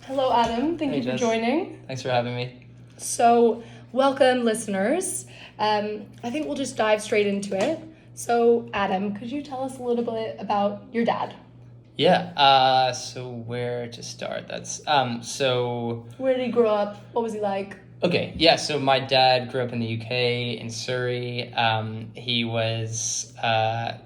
Hello, Adam. Thank Hey, you for Jess. joining. Thanks for having me. So, welcome, listeners. I think we'll just dive straight into it. So, Adam, could you tell us a little bit about your dad? Yeah, so where to start? So Where did he grow up? What was he like? okay, yeah, so my dad grew up in the UK, in Surrey. He was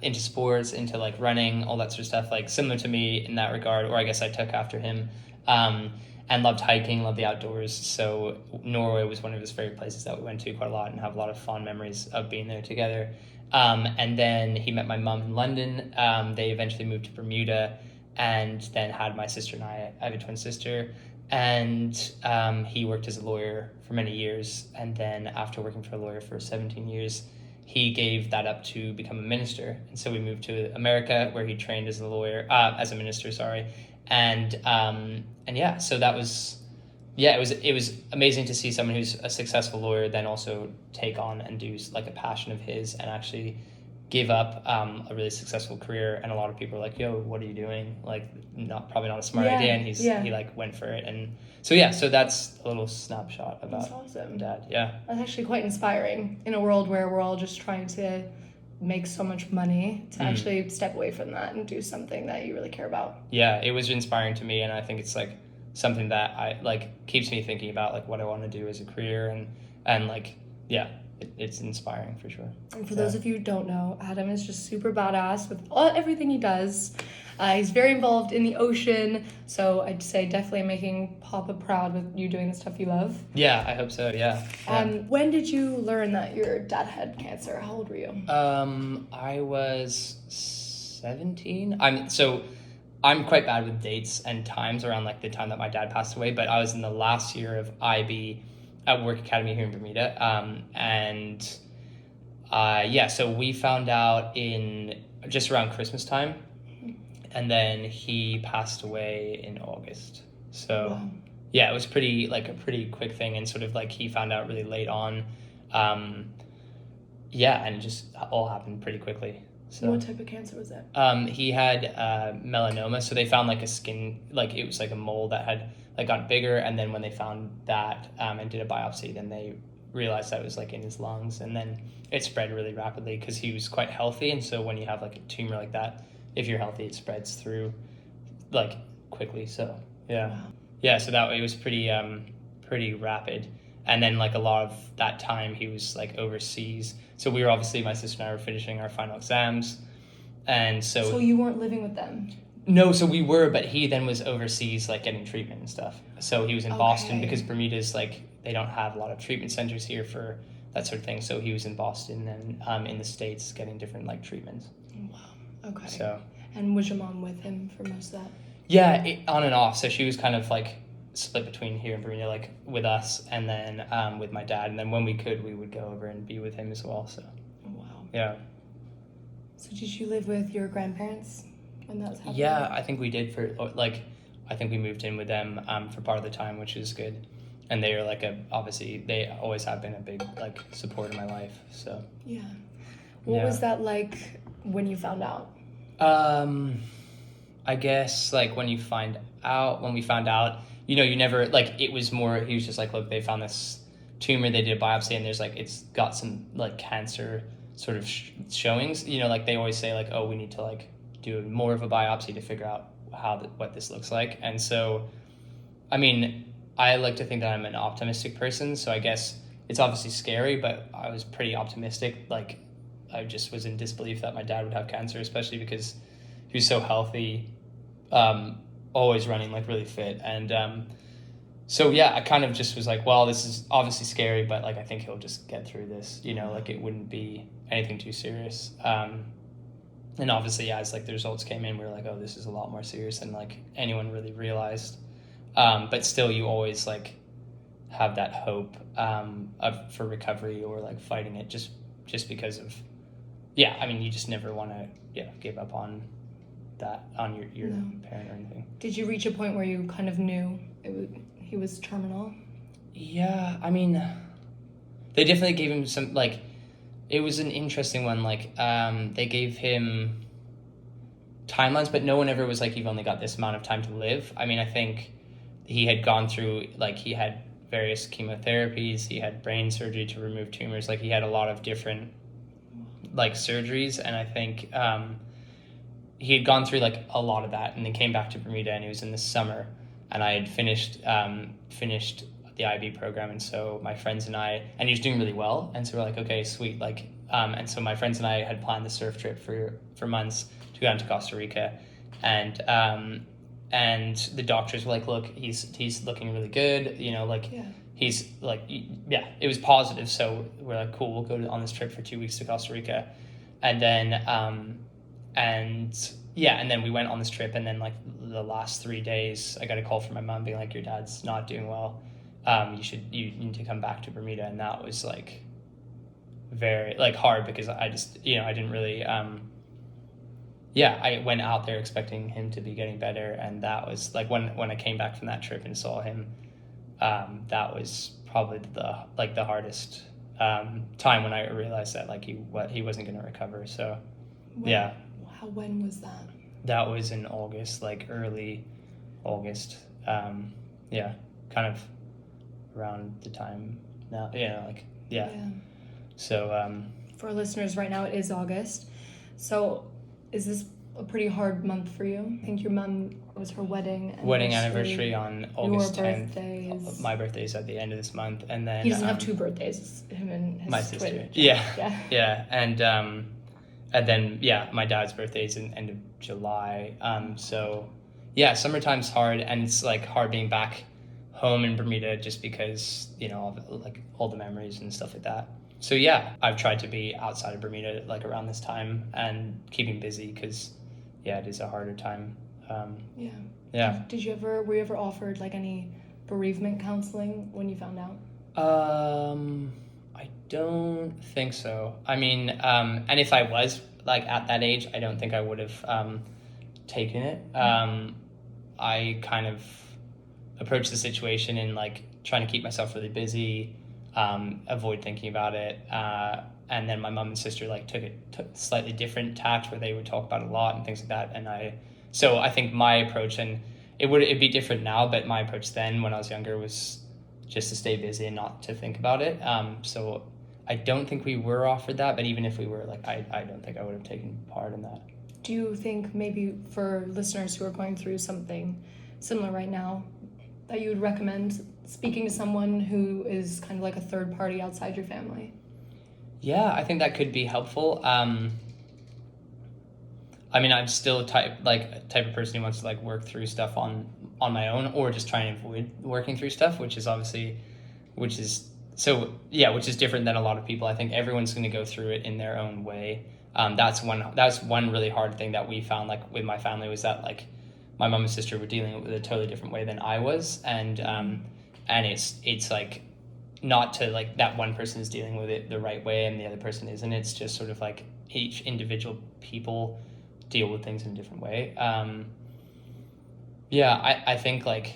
into sports, into like running, all that sort of stuff, like similar to me in that regard, or I guess I took after him. Um, and loved hiking, loved the outdoors. So Norway was one of his favorite places that we went to quite a lot and have a lot of fond memories of being there together. And then he met my mom in London. They eventually moved to Bermuda and then had my sister and I have a twin sister. And he worked as a lawyer for many years. And then after working for a lawyer for 17 years, he gave that up to become a minister. And so we moved to America where he trained as a lawyer, as a minister, sorry. And yeah, so that was, yeah, it was amazing to see someone who's a successful lawyer then also take on and do like a passion of his and actually give up a really successful career. And a lot of people are like, yo, what are you doing? Like, probably not a smart idea. And he like went for it. And so yeah, so that's a little snapshot about That's awesome. Dad. Yeah. That's actually quite inspiring in a world where we're all just trying to make so much money to actually step away from that and do something that you really care about. Yeah, it was inspiring to me, and I think it's like something that I like keeps me thinking about like what I want to do as a career and like yeah, it's inspiring for sure. And for those of you who don't know, Adam is just super badass with everything he does. He's very involved in the ocean, so I'd say definitely making Papa proud with you doing the stuff you love. Yeah, I hope so. Yeah. When did you learn that your dad had cancer? How old were you? I was 17. I'm quite bad with dates and times around like the time that my dad passed away, but I was in the last year of IB at Work Academy here in Bermuda. So we found out in just around Christmas time, and then he passed away in August. So wow. Yeah, it was pretty like a pretty quick thing, and sort of like he found out really late on. And it just all happened pretty quickly. So what type of cancer was it? He had melanoma, so they found like a skin, like it was like a mole that had like gotten bigger, and then when they found that and did a biopsy, then they realized that it was like in his lungs, and then it spread really rapidly because he was quite healthy, and so when you have like a tumor like that, if you're healthy, it spreads through like quickly. So yeah, wow. Yeah. So that it was pretty rapid, and then like a lot of that time he was like overseas. So we were obviously, my sister and I were finishing our final exams, and so. So you weren't living with them? No, so we were, but he then was overseas, like getting treatment and stuff. So he was in Boston because Bermuda's like they don't have a lot of treatment centers here for that sort of thing. So he was in Boston and in the States getting different like treatments. Wow. Okay. So. And was your mom with him for most of that? Yeah, on and off. So she was kind of like split between here in Bermuda, like with us, and then with my dad. And then when we could, we would go over and be with him as well. So. Wow. Yeah. So did you live with your grandparents when that was happening? Yeah, I think we did I think we moved in with them for part of the time, which is good. And they are like obviously they always have been a big like support in my life. So. Yeah. What was that like when you found out? I guess like when we found out, you never like it was more. He was just like, look, they found this tumor. They did a biopsy, and there's like it's got some like cancer sort of showings. Like they always say like, oh, we need to like do more of a biopsy to figure out what this looks like. And so, I mean, I like to think that I'm an optimistic person. So I guess it's obviously scary, but I was pretty optimistic. Like I just was in disbelief that my dad would have cancer, especially because he was so healthy, always running like really fit. And so yeah, I kind of just was like, well, this is obviously scary, but like I think he'll just get through this, like it wouldn't be anything too serious. And obviously as like the results came in, we were like, oh, this is a lot more serious than like anyone really realized. But still you always like have that hope for recovery or like fighting it just because of, you just never want to give up on that, on your parent or anything. Did you reach a point where you kind of knew he was terminal? Yeah, I mean, they definitely gave him some, like, it was an interesting one. Like, they gave him timelines, but no one ever was like, you've only got this amount of time to live. I mean, I think he had gone through, like, he had various chemotherapies, he had brain surgery to remove tumors, like he had a lot of different like surgeries, and I think he had gone through like a lot of that, and then came back to Bermuda, and it was in the summer, and I had finished the IB program, and so my friends and I, and he was doing really well, and so we're like, okay, sweet, like, and so my friends and I had planned the surf trip for months to go down to Costa Rica, and the doctors were like, look, he's looking really good, you know, like, Yeah. he's like, yeah, it was positive, so we're like, cool, we'll go on this trip for 2 weeks to Costa Rica, and then and then we went on this trip, and then like the last 3 days I got a call from my mom being like, your dad's not doing well, you need to come back to Bermuda, and that was like very like hard, because I just, you know, I didn't really I went out there expecting him to be getting better, and that was like when I came back from that trip and saw him, that was probably the hardest time, when I realized that like he wasn't going to recover. So When was that? That was in August, like early August. Kind of around the time now, So for our listeners right now, it is August. So is this a pretty hard month for you? I think your mom, was her wedding anniversary on August 10th. Birthdays. My birthday's at the end of this month, and then he doesn't have two birthdays. Him and his my twin. sister. Yeah, and then my dad's birthday is in end of July. So yeah, summertime's hard, and it's like hard being back home in Bermuda, just because, you know, like all the memories and stuff like that. So yeah, I've tried to be outside of Bermuda like around this time and keeping busy, because it is a harder time. Were you ever offered like any bereavement counseling when you found out? I don't think so. I mean, and if I was like at that age, I don't think I would have taken it. I kind of approached the situation in like trying to keep myself really busy, avoid thinking about it, and then my mom and sister like took slightly different tact, where they would talk about it a lot and things like that, and I think my approach, and it'd be different now, but my approach then when I was younger was just to stay busy and not to think about it. So I don't think we were offered that, but even if we were, like, I don't think I would have taken part in that. Do you think maybe for listeners who are going through something similar right now, that you would recommend speaking to someone who is kind of like a third party outside your family? Yeah, I think that could be helpful. I mean, I'm still type of person who wants to like work through stuff on my own, or just try and avoid working through stuff, which is different than a lot of people. I think everyone's going to go through it in their own way. That's one really hard thing that we found, like with my family, was that like my mom and sister were dealing with it a totally different way than I was, and it's like not to like that one person is dealing with it the right way and the other person isn't. It's just sort of like each individual people deal with things in a different way. I think like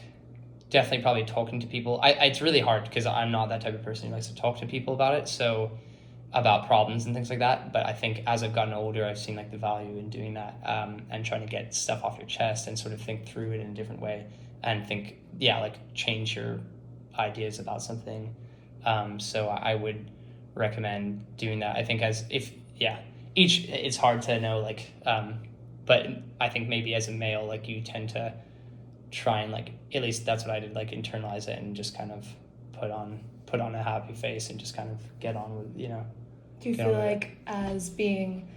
definitely probably talking to people. It's really hard because I'm not that type of person who likes to talk to people about it, so about problems and things like that. But I think as I've gotten older, I've seen like the value in doing that, and trying to get stuff off your chest and sort of think through it in a different way, and think, change your ideas about something. So I would recommend doing that. I think it's hard to know, like, but I think maybe as a male, like, you tend to try and, like, at least that's what I did, like, internalize it and just kind of put on a happy face and just kind of get on with, Do you feel like as being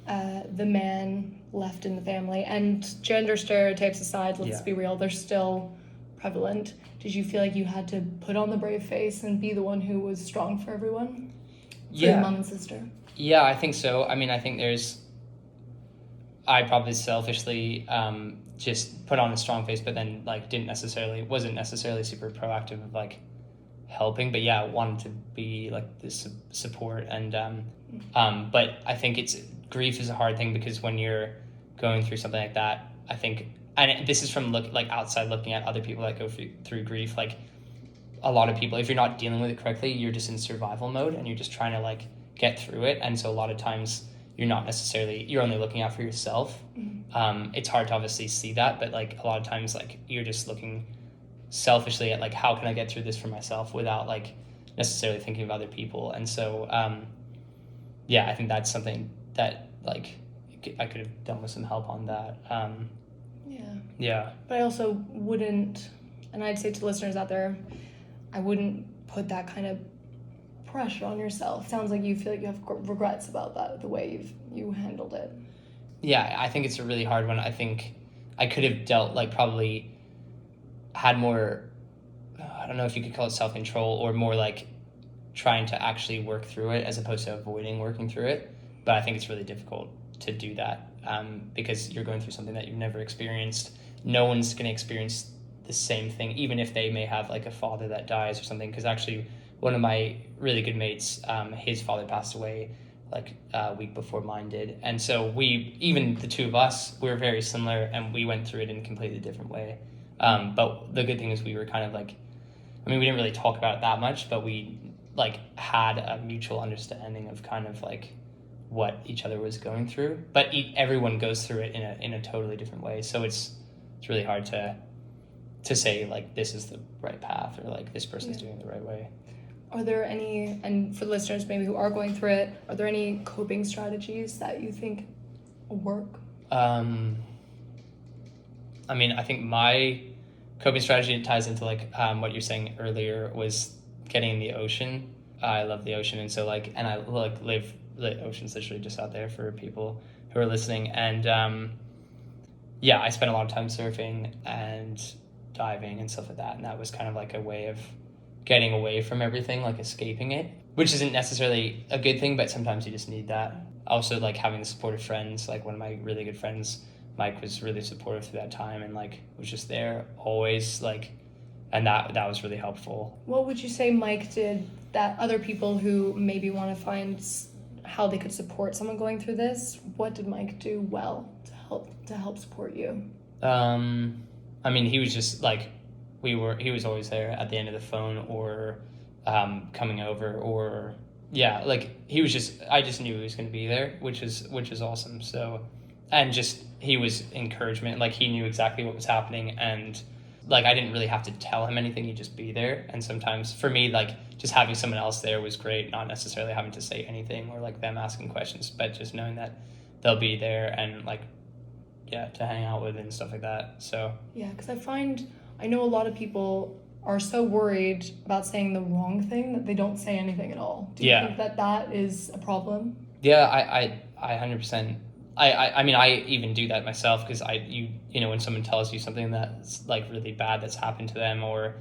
the man left in the family, and gender stereotypes aside, let's be real, they're still prevalent. Did you feel like you had to put on the brave face and be the one who was strong for everyone? For your mom and sister? Yeah, I think so. I mean, I think I probably selfishly just put on a strong face, but then like wasn't necessarily super proactive of like helping, but wanted to be like this support, and but I think grief is a hard thing, because when you're going through something like that, I think, and this is from outside looking at other people that go through grief, like a lot of people, if you're not dealing with it correctly, you're just in survival mode and you're just trying to like get through it, and so a lot of times you're only looking out for yourself. Mm-hmm. It's hard to obviously see that, but like a lot of times, like you're just looking selfishly at like, how can I get through this for myself without like necessarily thinking of other people. And so I think that's something that like I could have done with some help on that. But I also wouldn't, and I'd say to listeners out there, I wouldn't put that kind of pressure on yourself. Sounds like you feel like you have regrets about that, the way you handled it. Yeah, I think it's a really hard one. I think I could have dealt, like, probably had more, I don't know if you could call it self-control, or more like trying to actually work through it as opposed to avoiding working through it. But I think it's really difficult to do that because you're going through something that you've never experienced. No one's going to experience the same thing, even if they may have like a father that dies or something. Because actually, one of my really good mates, his father passed away like a week before mine did. And so even the two of us, we were very similar, and we went through it in a completely different way. But the good thing is we were kind of like, I mean, we didn't really talk about it that much, but we like had a mutual understanding of kind of like what each other was going through. But everyone goes through it in a totally different way. So it's really hard to say like this is the right path, or like this person's doing it the right way. Are there any, and for listeners maybe who are going through it, are there any coping strategies that you think work? I mean, I think my coping strategy ties into like what you're saying earlier was getting in the ocean. I love the ocean, and so like, and I like live the ocean's literally just out there for people who are listening. And I spent a lot of time surfing and diving and stuff like that, and that was kind of like a way of getting away from everything, like escaping it, which isn't necessarily a good thing, but sometimes you just need that. Also, like having the supportive friends, like one of my really good friends, Mike, was really supportive through that time, and like was just there always, like, and that was really helpful. What would you say Mike did that other people who maybe want to find how they could support someone going through this, what did Mike do well to help support you? I mean, he was just like, he was always there at the end of the phone, or coming over, or like he was just, I just knew he was going to be there, which is awesome. So, and just, he was encouragement, like he knew exactly what was happening, and like I didn't really have to tell him anything, he'd just be there. And sometimes for me, like just having someone else there was great, not necessarily having to say anything or like them asking questions, but just knowing that they'll be there and like to hang out with and stuff like that. So because I know a lot of people are so worried about saying the wrong thing that they don't say anything at all. Do you think that is a problem? I 100%. I mean, I even do that myself, because you know, when someone tells you something that's like really bad that's happened to them, or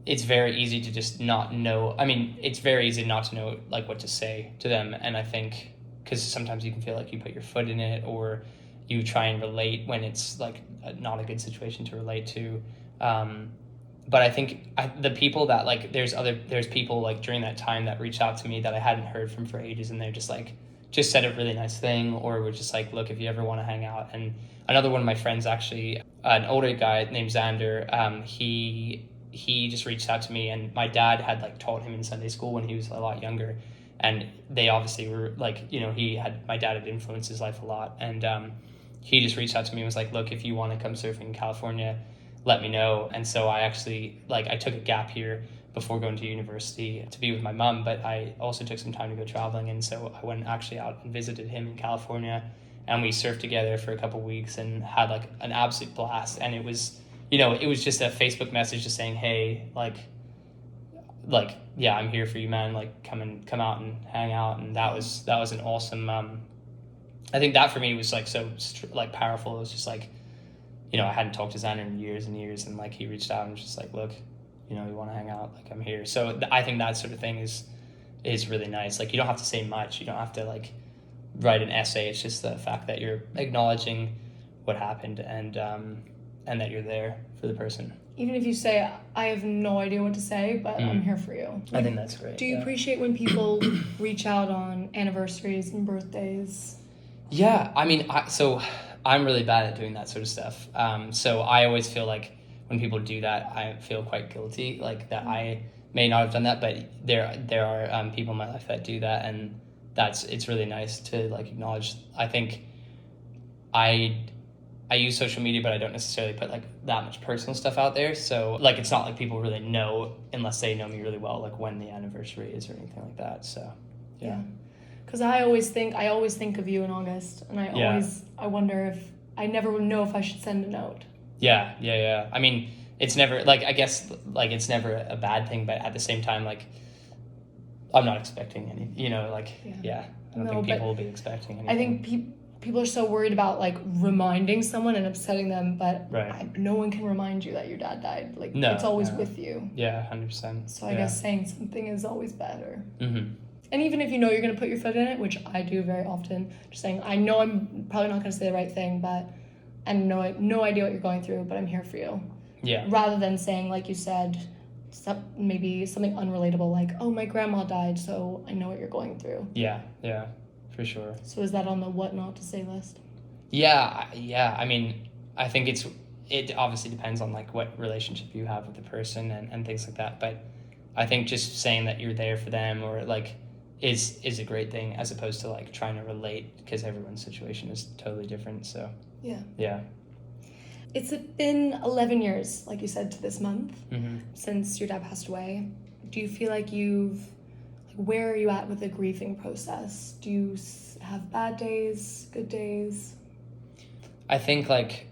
it's very easy to just not know. I mean, it's very easy not to know like what to say to them. And I think because sometimes you can feel like you put your foot in it, or you try and relate when it's like not a good situation to relate to. But I think the people that like, there's people like during that time that reached out to me that I hadn't heard from for ages, and they're just like, just said a really nice thing, or were just like, look, if you ever want to hang out. And another one of my friends, actually, an older guy named Xander, he just reached out to me, and my dad had like taught him in Sunday school when he was a lot younger, and they obviously were like, you know, my dad had influenced his life a lot, and he just reached out to me and was like, look, if you want to come surfing in California, let me know. And so I actually, like, I took a gap year before going to university to be with my mom, but I also took some time to go traveling, and so I went actually out and visited him in California, and we surfed together for a couple weeks and had like an absolute blast. And it was, you know, it was just a Facebook message just saying, hey, like yeah, I'm here for you, man, like come out and hang out. And that was an awesome I think that for me was like so like powerful. It was just like, you know, I hadn't talked to Xander in years and years, and like he reached out and was just like, look, you know, you want to hang out, like I'm here. So I think that sort of thing is really nice. Like you don't have to say much, you don't have to like write an essay. It's just the fact that you're acknowledging what happened, and that you're there for the person. Even if you say, I have no idea what to say, but I'm here for you. I think that's great. Do you appreciate when people reach out on anniversaries and birthdays? Yeah, I mean, so I'm really bad at doing that sort of stuff. So I always feel like when people do that, I feel quite guilty, like that I may not have done that, but there are people in my life that do that, and it's really nice to like acknowledge. I think I use social media, but I don't necessarily put like that much personal stuff out there. So like it's not like people really know unless they know me really well, like when the anniversary is or anything like that. So yeah. Because I always think of you in August, and I wonder if I never know if I should send a note. Yeah. I mean, it's never like, I guess like it's never a bad thing, but at the same time, like I'm not expecting any, you know, like I don't think people will be expecting anything. I think people are so worried about like reminding someone and upsetting them, but no one can remind you that your dad died. Like it's always with you. Yeah, 100%. So I guess saying something is always better. Mm-hmm. And even if you know you're going to put your foot in it, which I do very often, just saying, I know I'm probably not going to say the right thing, but I no idea what you're going through, but I'm here for you. Yeah. Rather than saying, like you said, maybe something unrelatable, like, oh, my grandma died, so I know what you're going through. Yeah, for sure. So is that on the what not to say list? Yeah. I mean, I think it obviously depends on like what relationship you have with the person and things like that. But I think just saying that you're there for them or like is a great thing as opposed to like trying to relate because everyone's situation is totally different. So yeah. It's been 11 years, like you said, to this month since your dad passed away. Do you feel like where are you at with the grieving process? Do you have bad days, good days? I think like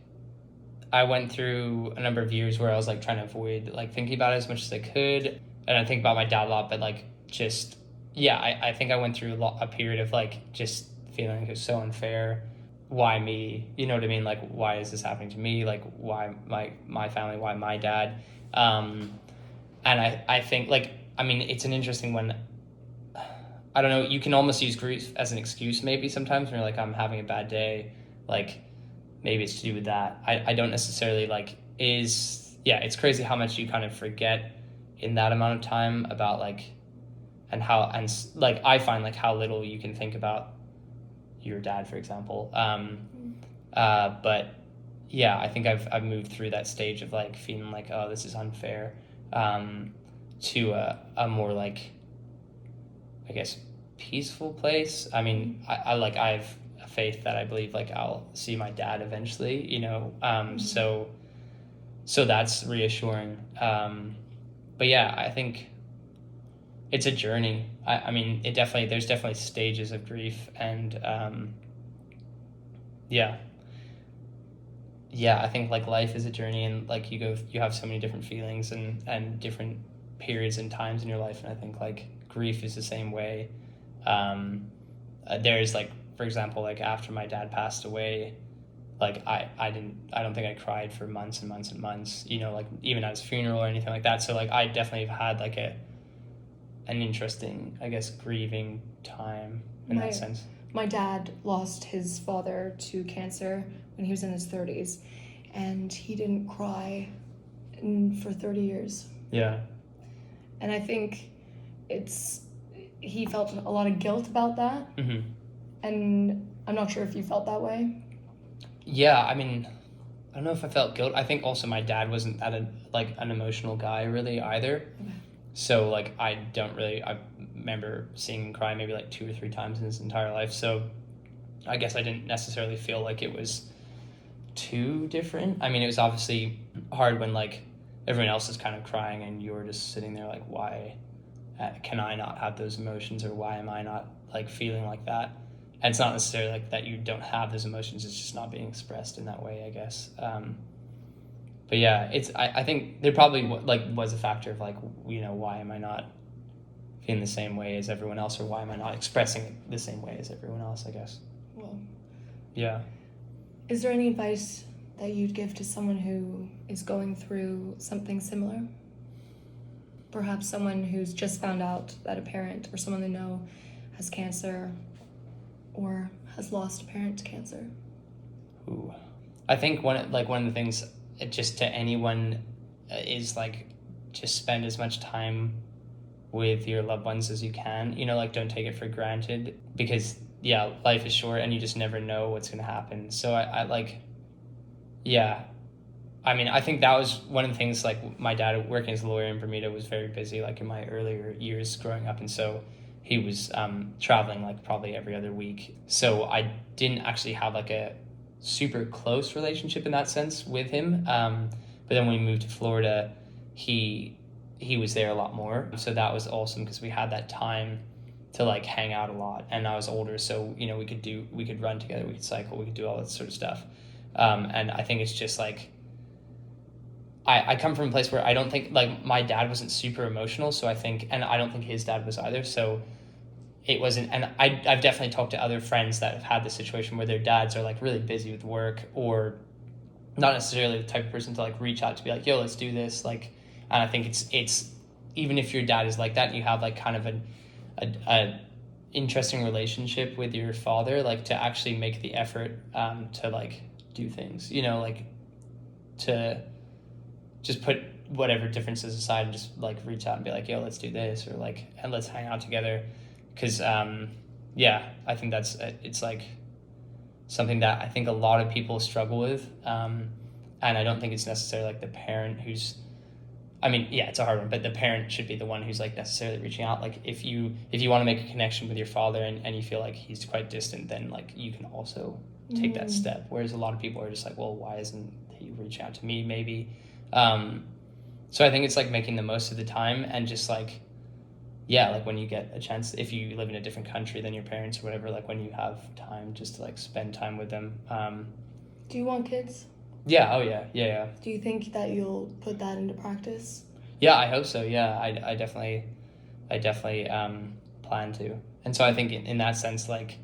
I went through a number of years where I was like trying to avoid like thinking about it as much as I could. And I think about my dad a lot, but like just, I think I went through a period of like just feeling it was so unfair. Why me? You know what I mean? Like, why is this happening to me? Like, why my family? Why my dad? And I think like, I mean, it's an interesting one. I don't know, you can almost use grief as an excuse maybe sometimes when you're like, I'm having a bad day, like maybe it's to do with that. I don't necessarily like it's crazy how much you kind of forget in that amount of time about like, and like I find like how little you can think about your dad, for example. But yeah, I think I've moved through that stage of like feeling like, oh, this is unfair, to a more like, I guess, peaceful place. I mean, I have a faith that I believe like I'll see my dad eventually, you know. So that's reassuring. But yeah, I think it's a journey. I mean, there's definitely stages of grief, and I think like life is a journey, and like you have so many different feelings and different periods and times in your life, and I think like grief is the same way. There's like, for example, like after my dad passed away, like I don't think I cried for months and months and months, you know, like even at his funeral or anything like that. So like I definitely have had like an interesting, I guess, grieving time in that sense. My dad lost his father to cancer when he was in his 30s, and he didn't cry for 30 years. Yeah. And I think he felt a lot of guilt about that. Mm-hmm. And I'm not sure if you felt that way. Yeah, I mean, I don't know if I felt guilt. I think also my dad wasn't an emotional guy really either. Okay. So like I remember seeing him cry maybe like 2 or 3 times in his entire life. So I guess I didn't necessarily feel like it was too different. I mean, it was obviously hard when like everyone else is kind of crying and you're just sitting there like, why can I not have those emotions, or why am I not like feeling like that? And it's not necessarily like that you don't have those emotions, it's just not being expressed in that way, I guess. But yeah, I think there probably was a factor of like, you know, why am I not feeling the same way as everyone else, or why am I not expressing it the same way as everyone else, I guess. Well, yeah. Is there any advice that you'd give to someone who is going through something similar? Perhaps someone who's just found out that a parent or someone they know has cancer or has lost a parent to cancer. Ooh. I think one of the things just to anyone is like just spend as much time with your loved ones as you can. You know, like don't take it for granted, because life is short and you just never know what's going to happen. So I mean, I think that was one of the things, like my dad working as a lawyer in Bermuda was very busy, like in my earlier years growing up. And so he was traveling like probably every other week. So I didn't actually have like a super close relationship in that sense with him. But then when we moved to Florida, he was there a lot more. So that was awesome because we had that time to like hang out a lot. And I was older, so you know we could run together, we could cycle, we could do all that sort of stuff. And I think it's just like I come from a place where I don't think, like, my dad wasn't super emotional, so I think, and I don't think his dad was either, so it wasn't, and I've definitely talked to other friends that have had this situation where their dads are like really busy with work, or not necessarily the type of person to like reach out to be like, yo, let's do this, like, and I think it's even if your dad is like that, you have like kind of a interesting relationship with your father, like to actually make the effort to like do things, you know, like to just put whatever differences aside and just like reach out and be like, yo, let's do this, or like, and let's hang out together. Because yeah, I think that's it's like something that I think a lot of people struggle with, and I don't think it's necessarily like the parent who's, I mean, yeah, it's a hard one, but the parent should be the one who's like necessarily reaching out. Like if you want to make a connection with your father and you feel like he's quite distant, then like you can also take that step. Whereas a lot of people are just like, well, why isn't he reaching out to me? Maybe. So I think it's like making the most of the time and just like, yeah, like when you get a chance, if you live in a different country than your parents or whatever, like when you have time, just to like spend time with them. Do you want kids? Yeah. Oh yeah. Do you think that you'll put that into practice? Yeah, I hope so. Yeah, I definitely plan to. And so I think in that sense, like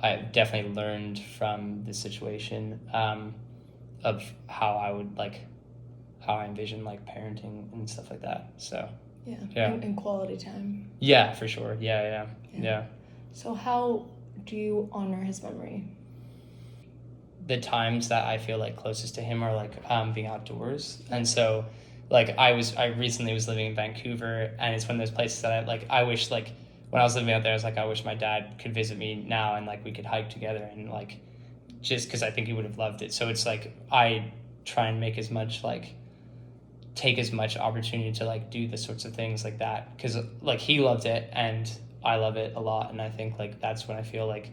I've definitely learned from the situation of how I would like, how I envision like parenting and stuff like that. So yeah. And quality time. Yeah, for sure. Yeah. So how do you honor his memory? The times that I feel like closest to him are like being outdoors. And so like I recently was living in Vancouver, and it's one of those places that I wish, like when I was living out there, I was like, I wish my dad could visit me now and like we could hike together, and like just because I think he would have loved it. So it's like I try and make as much like take as much opportunity to like do the sorts of things like that, because like he loved it and I love it a lot, and I think like that's when I feel like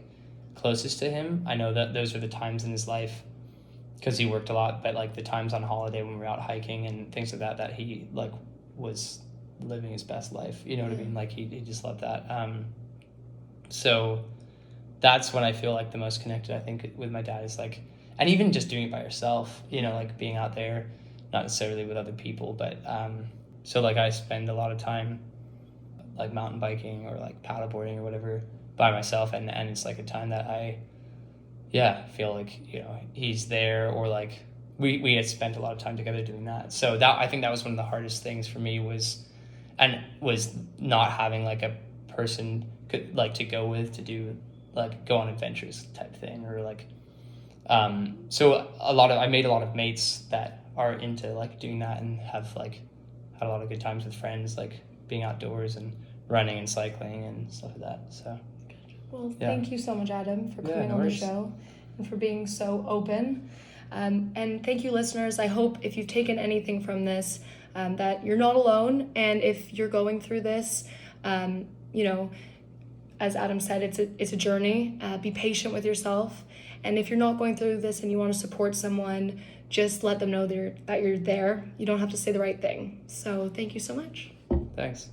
closest to him. I know that those are the times in his life because he worked a lot, but like the times on holiday when we were out hiking and things like that he like was living his best life, you know what I mean, like he just loved that. So that's when I feel like the most connected, I think, with my dad, is like, and even just doing it by yourself, you know, like being out there, not necessarily with other people, but so like I spend a lot of time like mountain biking or like paddleboarding or whatever by myself, and it's like a time that I feel like, you know, he's there, or like we had spent a lot of time together doing that. So that, I think that was one of the hardest things for me, was not having like a person could like to go with to do like go on adventures type thing, or like so I made a lot of mates that are into like doing that and have like had a lot of good times with friends, like being outdoors and running and cycling and stuff like that. So well, thank you so much, Adam, for coming on the show and for being so open. And thank you, listeners. I hope if you've taken anything from this, that you're not alone. And if you're going through this, you know, as Adam said, it's a journey. Be patient with yourself. And if you're not going through this and you want to support someone, just let them know that you're there. You don't have to say the right thing. So thank you so much. Thanks.